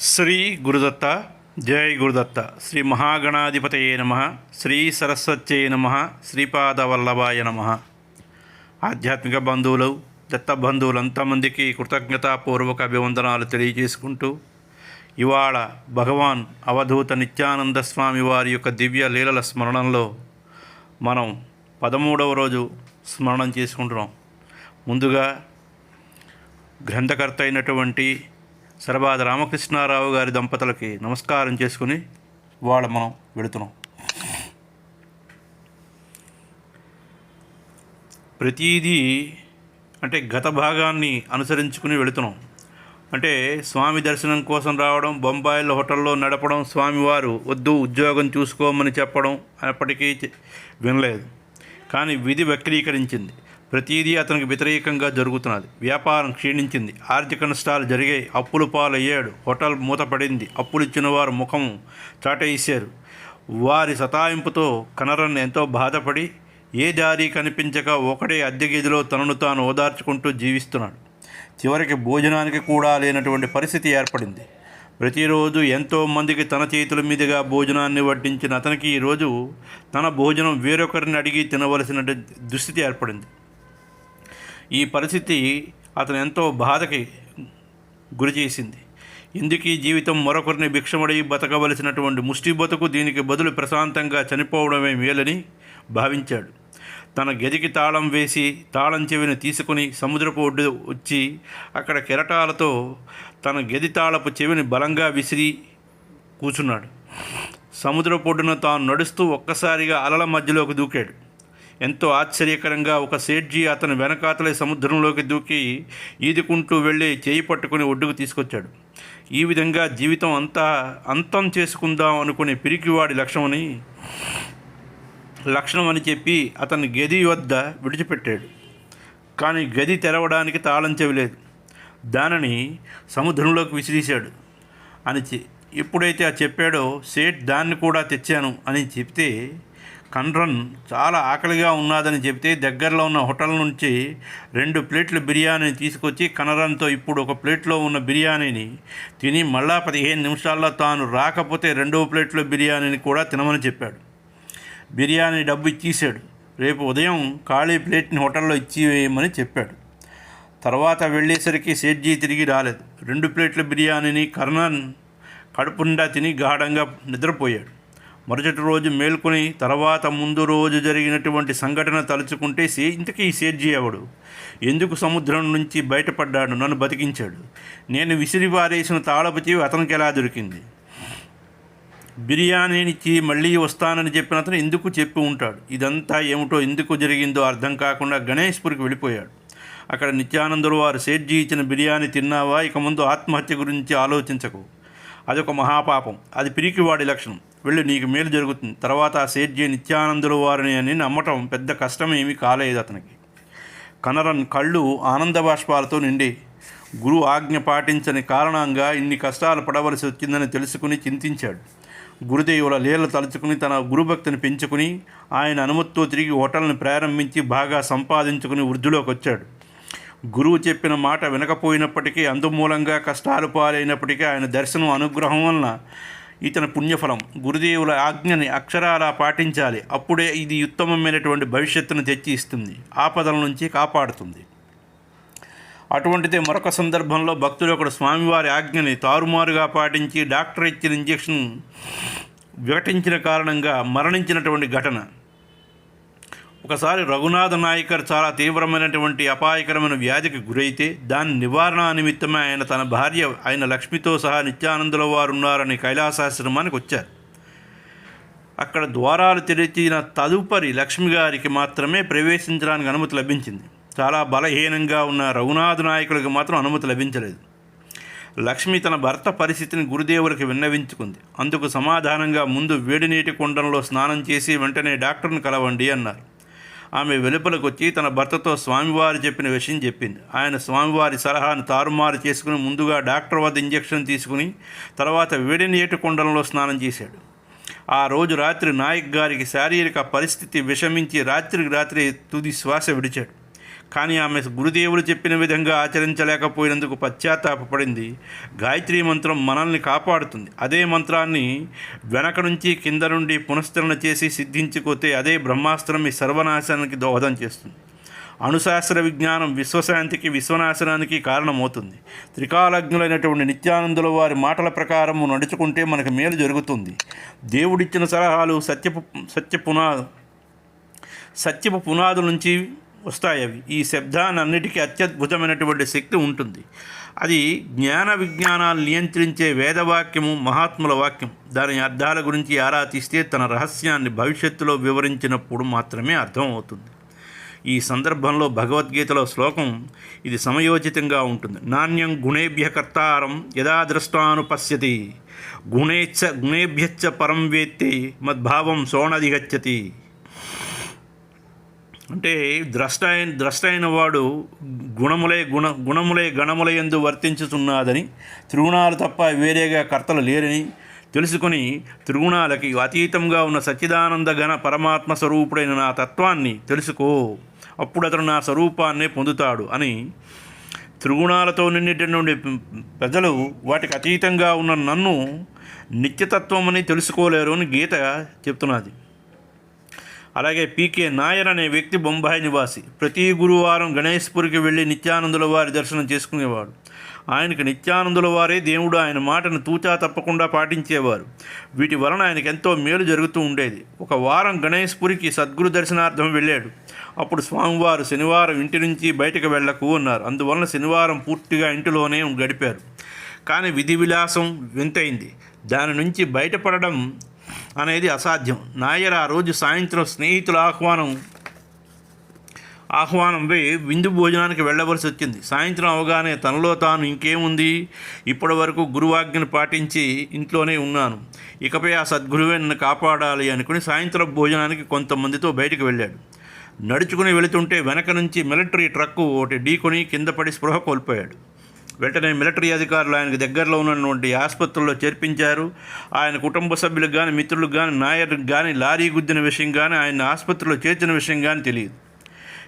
శ్రీ గురుదత్త. జై గురుదత్త. శ్రీ మహాగణాధిపతయే నమ. శ్రీ సరస్వత్యై నమ. శ్రీపాదవల్లభాయ నమ. ఆధ్యాత్మిక బంధువులు, దత్త బంధువులు అంతమందికి కృతజ్ఞతాపూర్వక అభివందనాలు తెలియజేసుకుంటూ, ఇవాళ భగవాన్ అవధూత నిత్యానంద స్వామి వారి యొక్క దివ్య లీలల స్మరణంలో మనం 13వ రోజు స్మరణం చేసుకుంటున్నాం. ముందుగా గ్రంథకర్త అయినటువంటి సరబాద రామకృష్ణారావు గారి దంపతులకి నమస్కారం చేసుకుని మనం వెళుతున్నాం. ప్రతీదీ అంటే గత భాగాన్ని అనుసరించుకుని వెళుతున్నాం. అంటే స్వామి దర్శనం కోసం రావడం, బొంబాయిలో హోటల్లో నడపడం, స్వామివారు వద్దు ఉద్యోగం చూసుకోమని చెప్పడం అప్పటికీ వినలేదు. కానీ విధి వక్రీకరించింది. ప్రతీదీ అతనికి వ్యతిరేకంగా జరుగుతున్నది. వ్యాపారం క్షీణించింది, ఆర్థిక నష్టాలు జరిగాయి, అప్పుల పాలయ్యాడు, హోటల్ మూతపడింది, అప్పులు ఇచ్చిన వారు ముఖం చాటేశారు. వారి సతాయింపుతో కనరన్ ఎంతో బాధపడి ఏ దారి కనిపించక ఒకటే అద్దె గదిలో తనను తాను ఓదార్చుకుంటూ జీవిస్తున్నాడు. చివరికి భోజనానికి కూడా లేనటువంటి పరిస్థితి ఏర్పడింది. ప్రతిరోజు ఎంతోమందికి తన చేతుల మీదుగా భోజనాన్ని వడ్డించిన అతనికి ఈరోజు తన భోజనం వేరొకరిని అడిగి తినవలసిన దుస్థితి ఏర్పడింది. ఈ పరిస్థితి అతను ఎంతో బాధకి గురి చేసింది. ఎందుకు ఈ జీవితం మరొకరిని భిక్షమడి బతకవలసినటువంటి ముష్టి బతుకు, దీనికి బదులు ప్రశాంతంగా చనిపోవడమే మేలని భావించాడు. తన గదికి తాళం వేసి తాళం చెవిని తీసుకుని సముద్రపు ఒడ్డు వచ్చి అక్కడ కెరటాలతో తన గది తాళపు చెవిని బలంగా విసిరి కూర్చున్నాడు. సముద్రపు ఒడ్డున తాను నడుస్తూ ఒక్కసారిగా అలల మధ్యలోకి దూకాడు. ఎంతో ఆశ్చర్యకరంగా ఒక సేట్జీ అతను వెనకాతలే సముద్రంలోకి దూకి ఈదుకుంటూ వెళ్ళి చేయి పట్టుకుని ఒడ్డుకు తీసుకొచ్చాడు. ఈ విధంగా జీవితం అంతం చేసుకుందాం అనుకునే పిరికివాడి లక్షణం అని చెప్పి అతన్ని గది వద్ద విడిచిపెట్టాడు. కానీ గది తెరవడానికి తాళం చెవిలేదు. దానిని సముద్రంలోకి విసిరేశాడు అని ఎప్పుడైతే చెప్పాడో సేట్ దాన్ని కూడా తెచ్చాను అని చెప్తే, కన్రన్ చాలా ఆకలిగా ఉన్నదని చెబితే దగ్గరలో ఉన్న హోటల్ నుంచి 2 ప్లేట్ల బిర్యానీని తీసుకొచ్చి కనరన్తో ఇప్పుడు ఒక ప్లేట్లో ఉన్న బిర్యానీని తిని మళ్ళా 15 నిమిషాల్లో తాను రాకపోతే 2వ ప్లేట్లో బిర్యానీని కూడా తినమని చెప్పాడు. బిర్యానీ డబ్బు ఇచ్చేసాడు. రేపు ఉదయం ఖాళీ ప్లేట్ని హోటల్లో ఇచ్చివేయమని చెప్పాడు. తర్వాత వెళ్ళేసరికి సేట్జీ తిరిగి రాలేదు. 2 ప్లేట్ల బిర్యానీని కర్నన్ కడుపు నిండా తిని గాఢంగా నిద్రపోయాడు. మరుసటి రోజు మేల్కొని తర్వాత ముందు రోజు జరిగినటువంటి సంఘటన తలుచుకుంటే ఇంతకీ ఈ సేట్జీ ఎవడు? ఎందుకు సముద్రం నుంచి బయటపడ్డాడు? నన్ను బతికించాడు. నేను విసిరిపారేసిన తాళపు చెవి అతనికి ఎలా దొరికింది? బిర్యానీనిచ్చి మళ్ళీ వస్తానని చెప్పిన అతను ఎందుకు చెప్పి ఉంటాడు? ఇదంతా ఏమిటో, ఎందుకు జరిగిందో అర్థం కాకుండా గణేష్పూర్కి వెళ్ళిపోయాడు. అక్కడ నిత్యానందులు వారు సేట్జీ ఇచ్చిన బిర్యానీ తిన్నావా, ఇక ముందు ఆత్మహత్య గురించి ఆలోచించకు, అదొక మహాపాపం, అది పిరికివాడి లక్షణం, వెళ్ళి నీకు మేలు జరుగుతుంది. తర్వాత ఆ సేట్జీ నిత్యానందుల వారిని అని నమ్మటం పెద్ద కష్టమేమీ కాలేదు అతనికి. కనరన్ కళ్ళు ఆనంద బాష్పాలతో నిండి గురువు ఆజ్ఞ పాటించని కారణంగా ఇన్ని కష్టాలు పడవలసి వచ్చిందని తెలుసుకుని చింతించాడు. గురుదేవుల లీల తలుచుకుని తన గురుభక్తిని పెంచుకుని ఆయన అనుమతితో తిరిగి హోటల్ని ప్రారంభించి బాగా సంపాదించుకుని వృద్ధిలోకి వచ్చాడు. గురువు చెప్పిన మాట వినకపోయినప్పటికీ, అందుమూలంగా కష్టాలు పాలైనప్పటికీ ఆయన దర్శనం అనుగ్రహం వలన ఇతని పుణ్యఫలం. గురుదేవుల ఆజ్ఞని అక్షరాలా పాటించాలి. అప్పుడే ఇది ఉత్తమమైనటువంటి భవిష్యత్తును తెచ్చి ఇస్తుంది, ఆపదల నుంచి కాపాడుతుంది. అటువంటిదే మరొక సందర్భంలో భక్తుడు ఒకడు స్వామివారి ఆజ్ఞని తారుమారుగా పాటించి డాక్టర్ ఇచ్చిన ఇంజెక్షన్ విఘటించిన కారణంగా మరణించినటువంటి ఘటన. ఒకసారి రఘునాథ నాయకర్ చాలా తీవ్రమైనటువంటి అపాయకరమైన వ్యాధికి గురైతే దాని నివారణ నిమిత్తమే ఆయన తన భార్య ఆయన లక్ష్మితో సహా నిత్యానందుల వారు ఉన్నారని కైలాసాశ్రమానికి వచ్చారు. అక్కడ ద్వారాలు తెరిచిన తదుపరి లక్ష్మి గారికి మాత్రమే ప్రవేశించడానికి అనుమతి లభించింది. చాలా బలహీనంగా ఉన్న రఘునాథ నాయకుడికి మాత్రం అనుమతి లభించలేదు. లక్ష్మి తన భర్త పరిస్థితిని గురుదేవులకు విన్నవించుకుంది. అందుకు సమాధానంగా ముందు వేడి నీటి కుండంలో స్నానం చేసి వెంటనే డాక్టర్ని కలవండి అన్నారు. ఆమె వెలుపలకు వచ్చి తన భర్తతో స్వామివారు చెప్పిన విషయం చెప్పింది. ఆయన స్వామివారి సలహాను తారుమారు చేసుకుని ముందుగా డాక్టర్ వద్ద ఇంజెక్షన్ తీసుకుని తర్వాత వేడి నీటి కుండంలో స్నానం చేశాడు. ఆ రోజు రాత్రి నాయక్ గారికి శారీరక పరిస్థితి విషమించి రాత్రికి రాత్రి తుది శ్వాస విడిచాడు. కానీ ఆమె గురుదేవులు చెప్పిన విధంగా ఆచరించలేకపోయినందుకు పశ్చాత్తాపపడింది. గాయత్రీ మంత్రం మనల్ని కాపాడుతుంది. అదే మంత్రాన్ని వెనక నుంచి కింద నుండి పునశ్చరణ చేసి సిద్ధించుకోతే అదే బ్రహ్మాస్త్రం మీ సర్వనాశానికి దోహదం చేస్తుంది. అణుశాస్త్ర విజ్ఞానం విశ్వశాంతికి విశ్వనాశనానికి కారణమవుతుంది. త్రికాలజ్ఞులైనటువంటి నిత్యానందుల వారి మాటల ప్రకారం నడుచుకుంటే మనకు మేలు జరుగుతుంది. దేవుడిచ్చిన సలహాలు సత్యపు పునాదుల నుంచి వస్తాయి. అవి ఈ శబ్దాన్నిటికీ అత్యద్భుతమైనటువంటి శక్తి ఉంటుంది. అది జ్ఞాన విజ్ఞానాలు నియంత్రించే వేదవాక్యము, మహాత్ముల వాక్యం. దాని అర్థాల గురించి ఆరా తీస్తే తన రహస్యాన్ని భవిష్యత్తులో వివరించినప్పుడు మాత్రమే అర్థమవుతుంది. ఈ సందర్భంలో భగవద్గీతలో శ్లోకం ఇది సమయోచితంగా ఉంటుంది. నాణ్యం గుణేభ్య కర్తారం యదా ద్రష్టానుపశ్యతి గుణేభ్యచ్చ పరం వేత్తి మద్భావం సోణధిగచ్చతి. అంటే ద్రష్ట అయిన వాడు గుణములే గణములయందు వర్తించుతున్నదని, త్రిగుణాలు తప్ప వేరేగా కర్తలు లేరని తెలుసుకొని త్రిగుణాలకి అతీతంగా ఉన్న సచ్చిదానంద గణ పరమాత్మ స్వరూపుడైన నా తత్వాన్ని తెలుసుకో, అప్పుడు అతను నా స్వరూపాన్నే పొందుతాడు అని. త్రిగుణాలతో నిండినటువంటి ప్రజలు వాటికి అతీతంగా ఉన్న నన్ను నిత్యతత్వం అని తెలుసుకోలేరు అని గీత చెప్తున్నది. అలాగే పీకే నాయర్ అనే వ్యక్తి బొంబాయి నివాసి. ప్రతి గురువారం గణేష్పురికి వెళ్ళి నిత్యానందుల వారి దర్శనం చేసుకునేవాడు. ఆయనకు నిత్యానందుల వారే దేవుడు. ఆయన మాటను తూచా తప్పకుండా పాటించేవారు. వీటి వలన ఆయనకు ఎంతో మేలు జరుగుతూ ఉండేది. ఒక వారం గణేష్పురికి సద్గురు దర్శనార్థం వెళ్ళాడు. అప్పుడు స్వామివారు శనివారం ఇంటి నుంచి బయటకు వెళ్ళకు అన్నారు. అందువలన శనివారం పూర్తిగా ఇంటిలోనే గడిపారు. కానీ విధి విలాసం వింతైంది. దాని నుంచి బయటపడడం అనేది అసాధ్యం. నాయర్ ఆ రోజు సాయంత్రం స్నేహితుల ఆహ్వానం విందు భోజనానికి వెళ్ళవలసి వచ్చింది. సాయంత్రం అవగానే తనలో తాను ఇంకేముంది, ఇప్పటి వరకు గురువాజ్ఞను పాటించి ఇంట్లోనే ఉన్నాను, ఇకపై ఆ సద్గురువే నన్ను కాపాడాలి అనుకుని సాయంత్రం భోజనానికి కొంతమందితో బయటకు వెళ్ళాడు. నడుచుకుని వెళుతుంటే వెనక నుంచి మిలిటరీ ట్రక్కు ఒకటి ఢీకొని కింద పడి స్పృహ కోల్పోయాడు. వెంటనే మిలిటరీ అధికారులు ఆయనకు దగ్గరలో ఉన్నటువంటి ఆసుపత్రుల్లో చేర్పించారు. ఆయన కుటుంబ సభ్యులకు కానీ మిత్రులకు కానీ నాయర్కి కానీ లారీ గుద్దిన విషయం కానీ ఆయన ఆసుపత్రిలో చేర్చిన విషయం కానీ తెలియదు.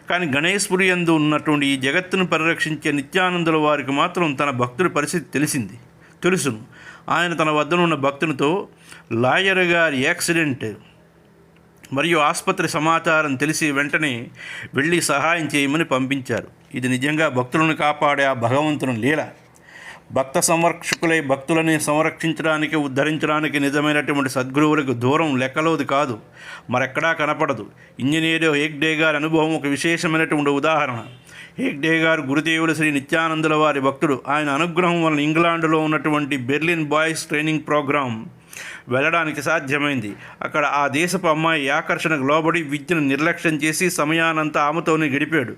కానీ గణేశ్పురి యందు ఉన్నటువంటి ఈ జగత్తును పరిరక్షించే నిత్యానందుల వారికి మాత్రం తన భక్తుడి పరిస్థితి తెలుసును. ఆయన తన వద్దనున్న భక్తునితో లాయర్ గారి యాక్సిడెంట్ మరియు ఆసుపత్రి సమాచారం తెలిసి వెంటనే వెళ్ళి సహాయం చేయమని పంపించారు. ఇది నిజంగా భక్తులను కాపాడే ఆ భగవంతుని లీల. భక్త సంరక్షకులై భక్తులని సంరక్షించడానికి, ఉద్ధరించడానికి నిజమైనటువంటి సద్గురువులకు దూరం లెక్కలోది కాదు, మరెక్కడా కనపడదు. ఇంజనీర్ హేగ్డే గారి అనుభవం ఒక విశేషమైనటువంటి ఉదాహరణ. హేగ్డే గారు గురుదేవులు శ్రీ నిత్యానందుల వారి భక్తుడు. ఆయన అనుగ్రహం వలన ఇంగ్లాండ్లో ఉన్నటువంటి బెర్లిన్ బాయ్స్ ట్రైనింగ్ ప్రోగ్రాం వెళ్ళడానికి సాధ్యమైంది. అక్కడ ఆ దేశపు అమ్మాయి ఆకర్షణకు లోబడి విద్యను నిర్లక్ష్యం చేసి సమయానంతా ఆమెతోనే గడిపాడు.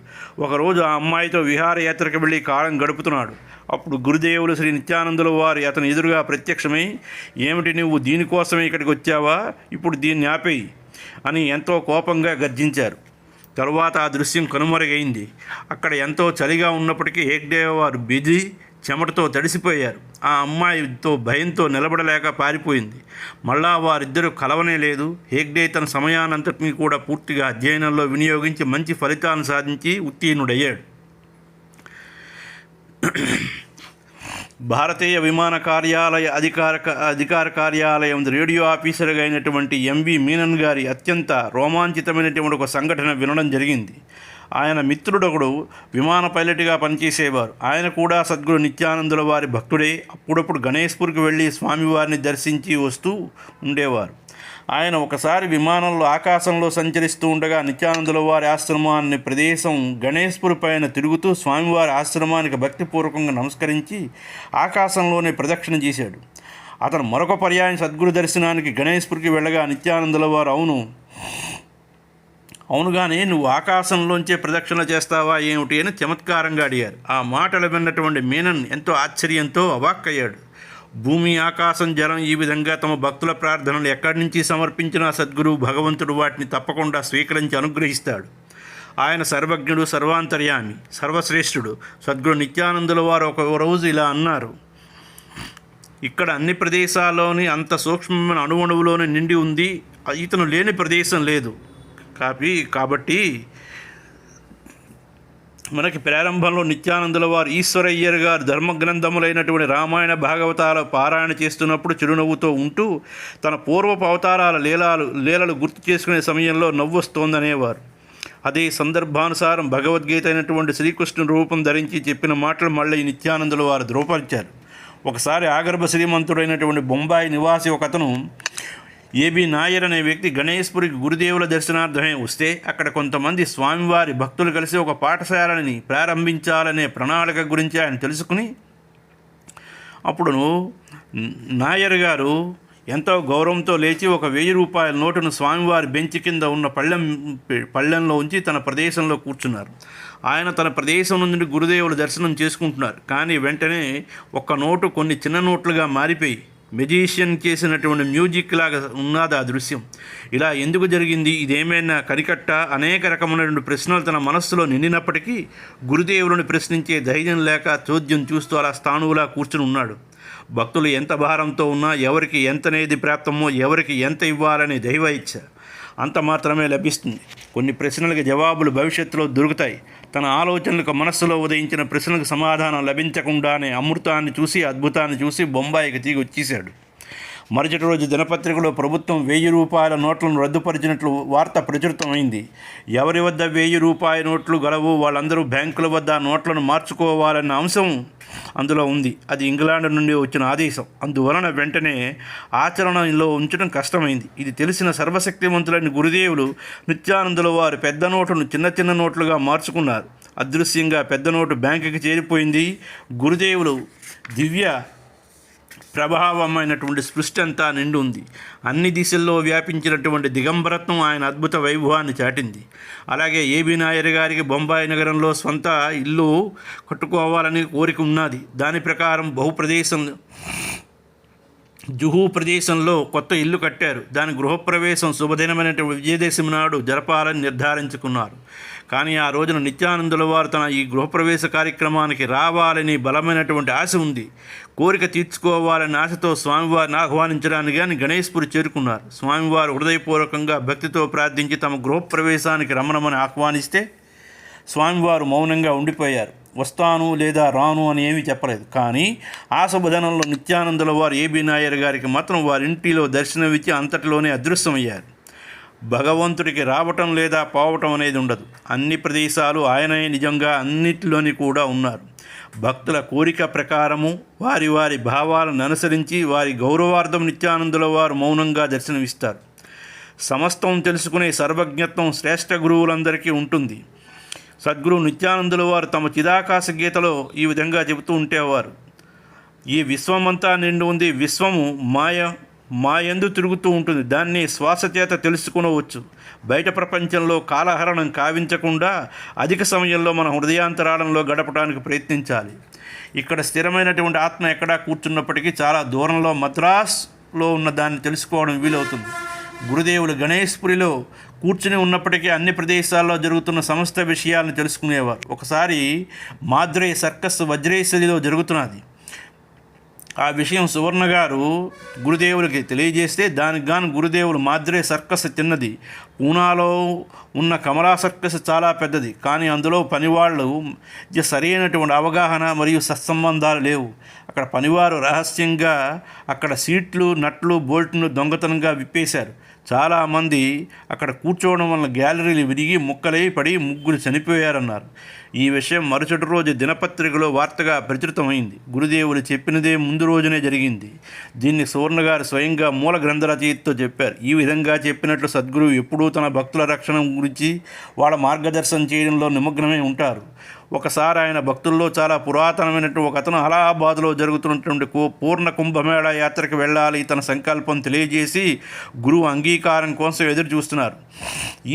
ఒకరోజు ఆ అమ్మాయితో విహారయాత్రకు వెళ్ళి కాలం గడుపుతున్నాడు. అప్పుడు గురుదేవులు శ్రీ నిత్యానందుల వారి అతని ఎదురుగా ప్రత్యక్షమై, ఏమిటి నువ్వు దీనికోసమే ఇక్కడికి వచ్చావా, ఇప్పుడు దీన్ని ఆపేయి అని ఎంతో కోపంగా గర్జించారు. తరువాత ఆ దృశ్యం కనుమరుగైంది. అక్కడ ఎంతో చలిగా ఉన్నప్పటికీ హేగ్డే వారు బిజీ చెమటతో తడిసిపోయారు. ఆ అమ్మాయితో భయంతో నిలబడలేక పారిపోయింది. మళ్ళా వారిద్దరూ కలవనే లేదు. హేగ్డే తన సమయానంతటినీ కూడా పూర్తిగా అధ్యయనంలో వినియోగించి మంచి ఫలితాలను సాధించి ఉత్తీర్ణుడయ్యాడు. భారతీయ విమాన కార్యాలయ అధికార కార్యాలయం రేడియో ఆఫీసర్గా అయినటువంటి ఎంవి మీనన్ గారి అత్యంత రోమాంచితమైనటువంటి ఒక సంఘటన వినడం జరిగింది. ఆయన మిత్రుడొకడు విమాన పైలట్గా పనిచేసేవారు. ఆయన కూడా సద్గురు నిత్యానందుల వారి భక్తుడే. అప్పుడప్పుడు గణేష్పూర్కి వెళ్ళి స్వామివారిని దర్శించి వస్తూ ఉండేవారు. ఆయన ఒకసారి విమానంలో ఆకాశంలో సంచరిస్తూ ఉండగా నిత్యానందుల వారి ఆశ్రమాన్ని ప్రదేశం గణేష్పూర్ పైన తిరుగుతూ స్వామివారి ఆశ్రమానికి భక్తిపూర్వకంగా నమస్కరించి ఆకాశంలోనే ప్రదక్షిణ చేశాడు. అతను మరొక పర్యాయం సద్గురు దర్శనానికి గణేష్పూర్కి వెళ్ళగా నిత్యానందుల వారు అవునుగానే నువ్వు ఆకాశంలోంచే ప్రదక్షిణ చేస్తావా ఏమిటి అని చమత్కారంగా అడిగారు. ఆ మాటలు విన్నటువంటి మీనన్ ఎంతో ఆశ్చర్యంతో అవాక్కయ్యాడు. భూమి, ఆకాశం, జలం ఈ విధంగా తమ భక్తుల ప్రార్థనలు ఎక్కడి నుంచి సమర్పించినా సద్గురువు భగవంతుడు వాటిని తప్పకుండా స్వీకరించి అనుగ్రహిస్తాడు. ఆయన సర్వజ్ఞుడు, సర్వాంతర్యామి, సర్వశ్రేష్ఠుడు. సద్గురు నిత్యానందుల వారు ఒక రోజు ఇలా అన్నారు, ఇక్కడ అన్ని ప్రదేశాల్లోని అంత సూక్ష్మమైన అణువణువులోని నిండి ఉంది, ఇతను లేని ప్రదేశం లేదు. కాబట్టి మనకి ప్రారంభంలో నిత్యానందుల వారు ఈశ్వరయ్యర్ గారు ధర్మగ్రంథములైనటువంటి రామాయణ భాగవతాల పారాయణ చేస్తున్నప్పుడు చిరునవ్వుతో ఉంటూ తన పూర్వపు అవతారాల లీలలు గుర్తు చేసుకునే సమయంలో నవ్వొస్తోందనేవారు. అదే సందర్భానుసారం భగవద్గీత అయినటువంటి శ్రీకృష్ణుని రూపం ధరించి చెప్పిన మాటలు మళ్ళీ నిత్యానందుల వారు ధృవపరిచారు. ఒకసారి ఆగర్భ శ్రీమంతుడైనటువంటి బొంబాయి నివాసి ఒకతను ఏబి నాయర్ అనే వ్యక్తి గణేశ్పురికి గురుదేవుల దర్శనార్థమే వస్తే అక్కడ కొంతమంది స్వామివారి భక్తులు కలిసి ఒక పాఠశాలని ప్రారంభించాలనే ప్రణాళిక గురించి ఆయన తెలుసుకుని అప్పుడు నాయర్ గారు ఎంతో గౌరవంతో లేచి ఒక 1000 రూపాయల నోటును స్వామివారి బెంచ్ కింద ఉన్న పళ్ళెంలో ఉంచి తన ప్రదేశంలో కూర్చున్నారు. ఆయన తన ప్రదేశం నుండి గురుదేవుల దర్శనం చేసుకుంటున్నారు. కానీ వెంటనే ఒక్క నోటు కొన్ని చిన్న నోట్లుగా మారిపోయి మెజిషియన్ చేసినటువంటి మ్యూజిక్ లాగా ఉన్నది ఆ దృశ్యం. ఇలా ఎందుకు జరిగింది, ఇదేమైనా కనికట్ట? అనేక రకమైనటువంటి ప్రశ్నలు తన మనస్సులో నిండినప్పటికీ గురుదేవులను ప్రశ్నించే ధైర్యం లేక చోద్యం చూస్తూ అలా స్థాణువులా కూర్చుని ఉన్నాడు. భక్తులు ఎంత భారంతో ఉన్నా ఎవరికి ఎంతనేది ప్రాప్తమో, ఎవరికి ఎంత ఇవ్వాలనే దైవ ఇచ్చ అంత మాత్రమే లభిస్తుంది. కొన్ని ప్రశ్నలకు జవాబులు భవిష్యత్తులో దొరుకుతాయి. తన ఆలోచనలకు మనస్సులో ఉదయించిన ప్రశ్నలకు సమాధానం లభించకుండానే అమృతాన్ని చూసి అద్భుతాన్ని చూసి బొంబాయికి తిరిగి వచ్చేశాడు. మరుసటి రోజు దినపత్రికలో ప్రభుత్వం 1000 రూపాయల నోట్లను రద్దుపరిచినట్లు వార్త ప్రచురితమైంది. ఎవరి వద్ద 1000 రూపాయల నోట్లు గలవు వాళ్ళందరూ బ్యాంకుల వద్ద నోట్లను మార్చుకోవాలన్న అంశం అందులో ఉంది. అది ఇంగ్లాండ్ నుండి వచ్చిన ఆదేశం. అందువలన వెంటనే ఆచరణలో ఉంచడం కష్టమైంది. ఇది తెలిసిన సర్వశక్తివంతులైన గురుదేవులు నిత్యానందుల వారు పెద్ద నోటును చిన్న చిన్న నోట్లుగా మార్చుకున్నారు. అదృశ్యంగా పెద్ద నోటు బ్యాంకుకి చేరిపోయింది. గురుదేవులు దివ్య ప్రభావమైనటువంటి సృష్టి అంతా నిండి ఉంది. అన్ని దిశల్లో వ్యాపించినటువంటి దిగంబరత్వం ఆయన అద్భుత వైభవాన్ని చాటింది. అలాగే ఏబి నాయర్ గారికి బొంబాయి నగరంలో స్వంత ఇల్లు కట్టుకోవాలని కోరిక ఉన్నది. దాని ప్రకారం జుహూ ప్రదేశంలో కొత్త ఇల్లు కట్టారు. దాని గృహప్రవేశం శుభదినమైనటువంటి విజయదశమి నాడు జరపాలని నిర్ధారించుకున్నారు. కానీ ఆ రోజున నిత్యానందుల వారు తన ఈ గృహప్రవేశ కార్యక్రమానికి రావాలని బలమైనటువంటి ఆశ ఉంది. కోరిక తీర్చుకోవాలని ఆశతో స్వామివారిని ఆహ్వానించడానికి కానీ గణేశ్పురి చేరుకున్నారు. స్వామివారు హృదయపూర్వకంగా భక్తితో ప్రార్థించి తమ గృహప్రవేశానికి రమ్మనమని ఆహ్వానిస్తే స్వామివారు మౌనంగా ఉండిపోయారు. వస్తాను లేదా రాను అని ఏమీ చెప్పలేదు. కానీ ఆ శుభదినంలో నిత్యానందుల వారు ఏబి నాయర్ గారికి మాత్రం వారింటిలో దర్శనమిచ్చి అంతటిలోనే అదృశ్యమయ్యారు. భగవంతుడికి రావటం లేదా పోవటం అనేది ఉండదు. అన్ని ప్రదేశాలు ఆయనే నిజంగా అన్నిటిలోని కూడా ఉన్నారు. భక్తుల కోరిక ప్రకారము వారి వారి భావాలను అనుసరించి వారి గౌరవార్థం నిత్యానందుల వారు మౌనంగా దర్శనమిస్తారు. సమస్తం తెలుసుకునే సర్వజ్ఞత్వం శ్రేష్ఠ గురువులందరికీ ఉంటుంది. సద్గురు నిత్యానందుల వారు తమ చిదాకాశ గీతలో ఈ విధంగా చెబుతూ ఉండేవారు. ఈ విశ్వమంతా నిండి ఉంది. విశ్వము మాయందు తిరుగుతూ ఉంటుంది. దాన్ని శ్వాస చేత తెలుసుకునవచ్చు. బయట ప్రపంచంలో కాలహరణం కావించకుండా అధిక సమయంలో మన హృదయాంతరాళంలో గడపడానికి ప్రయత్నించాలి. ఇక్కడ స్థిరమైనటువంటి ఆత్మ ఎక్కడా కూర్చున్నప్పటికీ చాలా దూరంలో మద్రాస్లో ఉన్న దాన్ని తెలుసుకోవడం వీలవుతుంది. గురుదేవులు గణేశ్పురిలో కూర్చుని ఉన్నప్పటికీ అన్ని ప్రదేశాల్లో జరుగుతున్న సమస్త విషయాలను తెలుసుకునేవారు. ఒకసారి మాద్రే సర్కస్ వజ్రేశ్వరిలో జరుగుతున్నది. ఆ విషయం సువర్ణ గారు గురుదేవులకి తెలియజేస్తే దానికి గాను గురుదేవులు మాద్రే సర్కస్ చిన్నది, పూనాలో ఉన్న కమలా సర్కస్ చాలా పెద్దది, కానీ అందులో పనివాళ్ళు సరైనటువంటి అవగాహన మరియు సత్సంబంధాలు లేవు. అక్కడ పనివారు రహస్యంగా అక్కడ సీట్లు నట్లు బోల్ట్ను దొంగతనంగా విప్పేశారు. చాలామంది అక్కడ కూర్చోవడం వల్ల గ్యాలరీలు విరిగి ముక్కలై పడి 3 చనిపోయారన్నారు. ఈ విషయం మరుసటి రోజు దినపత్రికలో వార్తగా ప్రచురితమైంది. గురుదేవులు చెప్పినదే ముందు రోజునే జరిగింది. దీన్ని సువర్ణ గారు స్వయంగా మూల గ్రంథ రచయితతో చెప్పారు. ఈ విధంగా చెప్పినట్లు సద్గురువు ఎప్పుడూ తన భక్తుల రక్షణ గురించి వాళ్ళ మార్గదర్శనం చేయడంలో నిమగ్నమై ఉంటారు. ఒకసారి ఆయన భక్తుల్లో చాలా పురాతనమైనటువంటి ఒక అతను అలహాబాద్లో జరుగుతున్నటువంటి పూర్ణ కుంభమేళా యాత్రకు వెళ్ళాలి తన సంకల్పం తెలియజేసి గురువు అంగీకారం కోసం ఎదురు చూస్తున్నారు.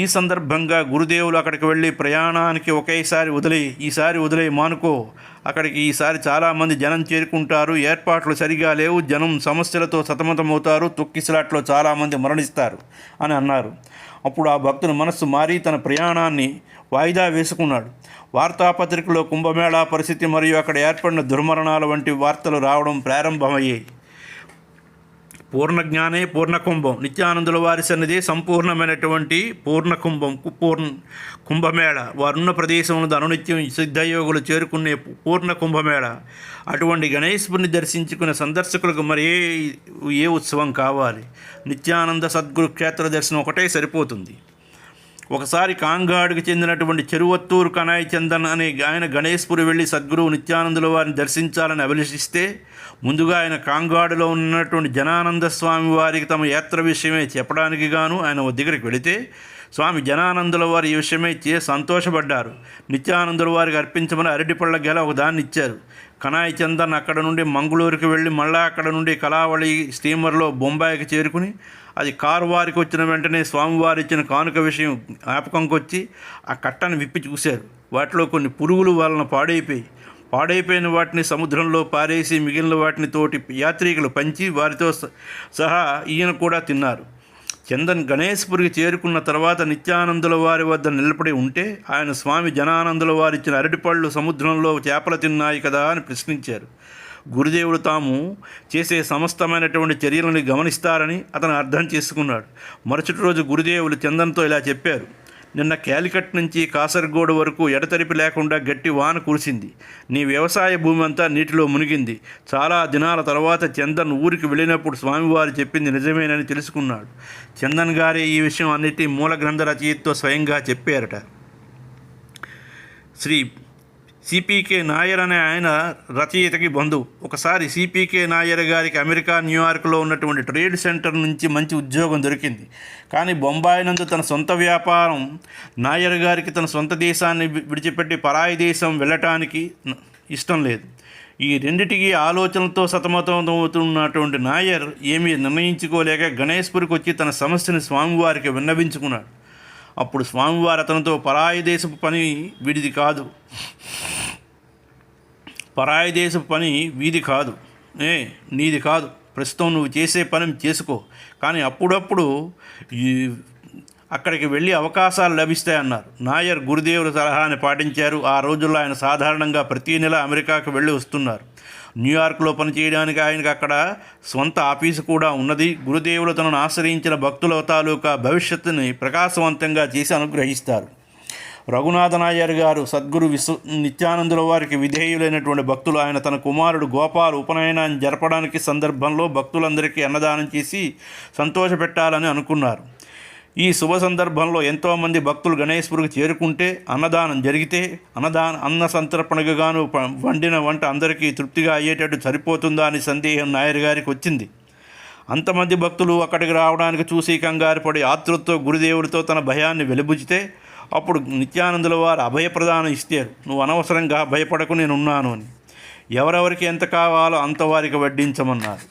ఈ సందర్భంగా గురుదేవులు అక్కడికి వెళ్ళి ప్రయాణానికి ఈసారి వదిలే మానుకో, అక్కడికి ఈసారి చాలామంది జనం చేరుకుంటారు, ఏర్పాట్లు సరిగా లేవు, జనం సమస్యలతో సతమతమవుతారు, తొక్కిసలాట్లో చాలామంది మరణిస్తారు అని అన్నారు. అప్పుడు ఆ భక్తుని మనస్సు మారి తన ప్రయాణాన్ని వాయిదా వేసుకున్నాడు. వార్తాపత్రికలో కుంభమేళా పరిస్థితి మరియు అక్కడ ఏర్పడిన దుర్మరణాల వంటి వార్తలు రావడం ప్రారంభమయ్యాయి. పూర్ణ జ్ఞానే పూర్ణకుంభం. నిత్యానందుల వారి సన్నిధి సంపూర్ణమైనటువంటి పూర్ణకుంభం, కుంభమేళ. వారున్న ప్రదేశంలో అనునిత్యం సిద్ధయోగులు చేరుకునే పూర్ణ కుంభమేళ. అటువంటి గణేశ్వరుని దర్శించుకునే సందర్శకులకు మరి ఏ ఉత్సవం కావాలి? నిత్యానంద సద్గురు క్షేత్ర దర్శనం ఒకటే సరిపోతుంది. ఒకసారి కాంగాడుకు చెందినటువంటి చెరువత్తూరు కనాయి చందన్ అనే ఆయన గణేశ్పురి వెళ్ళి సద్గురువు నిత్యానందుల వారిని దర్శించాలని అభిలషిస్తే, ముందుగా ఆయన కాంగాడులో ఉన్నటువంటి జనానంద స్వామి వారికి తమ యాత్ర విషయమే చెప్పడానికి గాను ఆయన దగ్గరికి వెళితే, స్వామి జనానందుల వారు ఈ విషయమై సంతోషపడ్డారు. నిత్యానందుల వారికి అర్పించమని అరటిపళ్ళ గెల ఒకదాన్ని ఇచ్చారు. కనాయి చందన్ అక్కడ నుండి మంగళూరుకి వెళ్ళి మళ్ళా అక్కడ నుండి కళావళి స్టీమర్లో బొంబాయికి చేరుకుని, అది కారువారికి వచ్చిన వెంటనే స్వామివారు ఇచ్చిన కానుక విషయం జ్ఞాపకంకి వచ్చి ఆ కట్టను విప్పి చూశారు. వాటిలో కొన్ని పురుగులు వలన పాడైపోయిన వాటిని సముద్రంలో పారేసి మిగిలిన వాటిని తోటి యాత్రికులు పంచి వారితో సహా ఈయన కూడా తిన్నారు. చందన్ గణేశ్పురికి చేరుకున్న తర్వాత నిత్యానందుల వారి వద్ద నిలబడి ఉంటే, ఆయన స్వామి జనానందుల వారు ఇచ్చిన అరటిపళ్ళు సముద్రంలో చేపలు తిన్నాయి కదా అని ప్రశ్నించారు. గురుదేవుడు తాము చేసే సమస్తమైనటువంటి చర్యలను గమనిస్తారని అతను అర్థం చేసుకున్నాడు. మరుసటి రోజు గురుదేవులు చందన్తో ఇలా చెప్పారు: నిన్న క్యాలికట్ నుంచి కాసర్గోడు వరకు ఎడతెరిపి లేకుండా గట్టి వాన కురిసింది. నీ వ్యవసాయ భూమి అంతా నీటిలో మునిగింది. చాలా దినాల తర్వాత చందన్ ఊరికి వెళ్ళినప్పుడు స్వామివారు చెప్పింది నిజమేనని తెలుసుకున్నాడు. చందన్ గారే ఈ విషయం అన్నిటి మూల గ్రంథ రచయితతో స్వయంగా చెప్పారట. శ్రీ సిపికే నాయర్ అనే ఆయన రచయితకి బంధువు. ఒకసారి సిపికే నాయర్ గారికి అమెరికా న్యూయార్క్లో ఉన్నటువంటి ట్రేడ్ సెంటర్ నుంచి మంచి ఉద్యోగం దొరికింది. కానీ బొంబాయి నందు తన సొంత వ్యాపారం నాయర్ గారికి తన సొంత దేశాన్ని విడిచిపెట్టి పరాయి దేశం వెళ్ళటానికి ఇష్టం లేదు. ఈ రెండిటికి ఆలోచనలతో సతమతమవుతున్నటువంటి నాయర్ ఏమీ నిర్ణయించుకోలేక గణేశ్పురికి వచ్చి తన సమస్యను స్వామివారికి విన్నవించుకున్నాడు. అప్పుడు స్వామివారు అతనితో పరాయి దేశపు పని వీధి కాదు, నీది కాదు. ప్రస్తుతం నువ్వు చేసే పని చేసుకో, కానీ అప్పుడప్పుడు అక్కడికి వెళ్ళి అవకాశాలు లభిస్తాయన్నారు. నాయర్ గురుదేవుల సలహాని పాటించారు. ఆ రోజుల్లో ఆయన సాధారణంగా ప్రతీ నెల అమెరికాకు వెళ్ళి వస్తున్నారు. న్యూయార్క్లో పనిచేయడానికి ఆయనకు అక్కడ సొంత ఆఫీసు కూడా ఉన్నది. గురుదేవులు తనను ఆశ్రయించిన భక్తుల తాలూకా భవిష్యత్తుని ప్రకాశవంతంగా చేసి అనుగ్రహిస్తారు. రఘునాథ నాయర్ గారు సద్గురు నిత్యానందుల వారికి విధేయులైనటువంటి భక్తులు. ఆయన తన కుమారుడు గోపాల్ ఉపనయనాన్ని జరపడానికి సందర్భంలో భక్తులందరికీ అన్నదానం చేసి సంతోషపెట్టాలని అనుకున్నారు. ఈ శుభ సందర్భంలో ఎంతోమంది భక్తులు గణేశ్పురికి చేరుకుంటే, అన్నదానం జరిగితే అన్న సంతర్పణకు గాను వండిన వంట అందరికీ తృప్తిగా అయ్యేటట్టు సరిపోతుందా అని సందేహం నాయర్ గారికి వచ్చింది. అంతమంది భక్తులు అక్కడికి రావడానికి చూసి కంగారు పడి ఆతృతతో గురుదేవుడితో తన భయాన్ని వెలిబుచ్చితే, అప్పుడు నిత్యానందుల వారు అభయప్రదానం ఇస్తారు. నువ్వు అనవసరంగా భయపడకు, నేనున్నాను అని. ఎవరెవరికి ఎంత కావాలో అంతవారికి వడ్డించమన్నారు.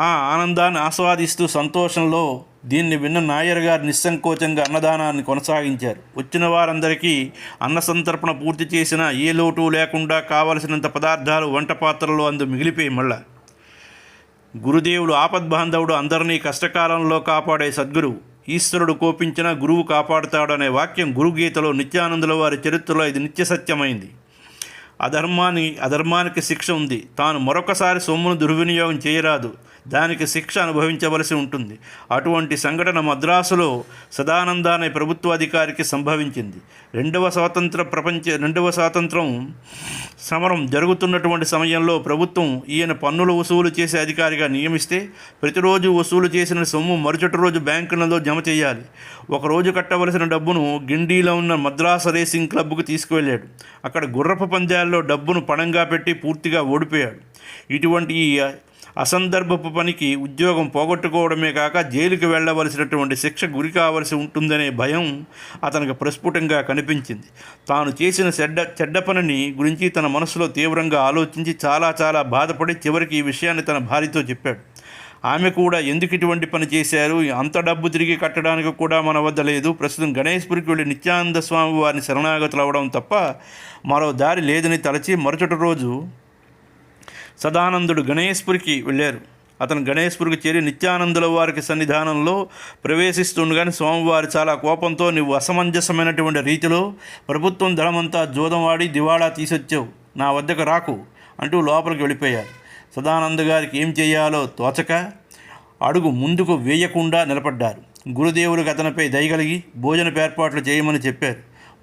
ఆ ఆనందాన్ని ఆస్వాదిస్తూ సంతోషంలో దీన్ని విన్న నాయర్ గారు నిస్సంకోచంగా అన్నదానాన్ని కొనసాగించారు. వచ్చిన వారందరికీ అన్న సంతర్పణ పూర్తి చేసినా ఏ లోటు లేకుండా కావలసినంత పదార్థాలు వంట పాత్రలో మిగిలిపోయి మళ్ళా. గురుదేవులు ఆపద్బాంధవుడు, అందరినీ కష్టకాలంలో కాపాడే సద్గురువు. ఈశ్వరుడు కోపించిన గురువు కాపాడుతాడు అనే వాక్యం గురుగీతలో నిత్యానందుల వారి చరిత్రలో ఇది నిత్య సత్యమైంది. అధర్మానికి శిక్ష ఉంది. తాను మరొకసారి సొమ్మును దుర్వినియోగం చేయరాదు, దానికి శిక్ష అనుభవించవలసి ఉంటుంది. అటువంటి సంఘటన మద్రాసులో సదానంద అనే ప్రభుత్వాధికారికి సంభవించింది. రెండవ స్వాతంత్రం సమరం జరుగుతున్నటువంటి సమయంలో ప్రభుత్వం ఈయన పన్నులు వసూలు చేసే అధికారిగా నియమిస్తే, ప్రతిరోజు వసూలు చేసిన సొమ్ము మరుసటి రోజు బ్యాంకులలో జమ చేయాలి. ఒకరోజు కట్టవలసిన డబ్బును గిండీలో ఉన్న మద్రాసు రేసింగ్ క్లబ్కు తీసుకువెళ్ళాడు. అక్కడ గుర్రపు పందాల్లో డబ్బును పణంగా పెట్టి పూర్తిగా ఓడిపోయాడు. ఇటువంటి ఈ అసందర్భపు పనికి ఉద్యోగం పోగొట్టుకోవడమే కాక జైలుకి వెళ్ళవలసినటువంటి శిక్ష గురి కావలసి ఉంటుందనే భయం అతనికి ప్రస్ఫుటంగా కనిపించింది. తాను చేసిన చెడ్డ పనిని గురించి తన మనసులో తీవ్రంగా ఆలోచించి చాలా బాధపడి చివరికి ఈ విషయాన్ని తన భార్యతో చెప్పాడు. ఆమె కూడా ఎందుకు ఇటువంటి పని చేశారు, అంత డబ్బు తిరిగి కట్టడానికి కూడా మన వద్ద లేదు, ప్రస్తుతం గణేశ్పురికి వెళ్ళి నిత్యానంద స్వామి వారిని శరణాగతులు అవ్వడం తప్ప మరో దారి లేదని తలచి మరుసటి రోజు సదానందుడు గణేశ్పురికి వెళ్ళారు. అతను గణేశ్పురికి చేరి నిత్యానందుల వారికి సన్నిధానంలో ప్రవేశిస్తుండగానే స్వామివారు చాలా కోపంతో, నువ్వు అసమంజసమైనటువంటి రీతిలో ప్రభుత్వం ధనమంతా జోదంవాడి దివాళా తీసొచ్చావు, నా వద్దకు రాకు అంటూ లోపలికి వెళ్ళిపోయారు. సదానంద గారికి ఏం చేయాలో తోచక అడుగు ముందుకు వేయకుండా నిలబడ్డారు. గురుదేవులకు అతనిపై దయగలిగి భోజనపు ఏర్పాట్లు చేయమని చెప్పారు.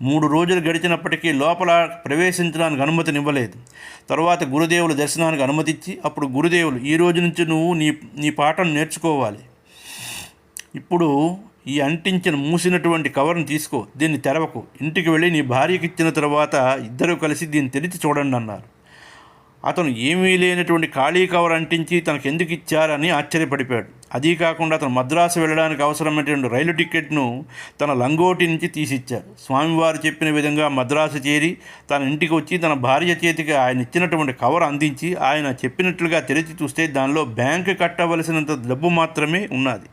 3 రోజులు గడిచినప్పటికీ లోపల ప్రవేశించడానికి అనుమతినివ్వలేదు. తర్వాత గురుదేవులు దర్శనానికి అనుమతిచ్చి అప్పుడు గురుదేవులు, ఈ రోజు నుంచి నువ్వు నీ పాఠం నేర్చుకోవాలి. ఇప్పుడు ఈ అంటించిన మూసినటువంటి కవర్ను తీసుకో, దీన్ని తెరవకు, ఇంటికి వెళ్ళి నీ భార్యకి ఇచ్చిన తర్వాత ఇద్దరూ కలిసి దీన్ని తెరిచి చూడండి అన్నారు. అతను ఏమీ లేనటువంటి ఖాళీ కవర్ అంటించి తనకెందుకు ఇచ్చారని ఆశ్చర్యపడిపోయాడు. అదీ కాకుండా అతను మద్రాసు వెళ్ళడానికి అవసరమైనటువంటి రైలు టికెట్ను తన లంగోటి నుంచి తీసిచ్చారు. స్వామివారు చెప్పిన విధంగా మద్రాసు చేరి తన ఇంటికి వచ్చి తన భార్య చేతికి ఆయన ఇచ్చినటువంటి కవర్ అందించి ఆయన చెప్పినట్లుగా తెరిచి చూస్తే దానిలో బ్యాంకు కట్టవలసినంత డబ్బు మాత్రమే ఉన్నది.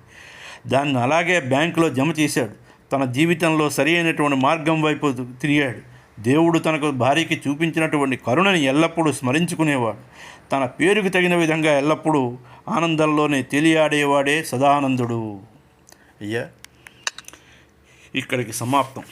దాన్ని అలాగే బ్యాంకులో జమ చేశాడు. తన జీవితంలో సరి అయినటువంటి మార్గం వైపు తిరిగాడు. దేవుడు తనకు భార్యకి చూపించినటువంటి కరుణని ఎల్లప్పుడూ స్మరించుకునేవాడు. తన పేరుకు తగిన విధంగా ఎల్లప్పుడూ ఆనందంలోనే తెలియాడేవాడే సదానందుడు. అయ్యా, ఇక్కడికి సమాప్తం.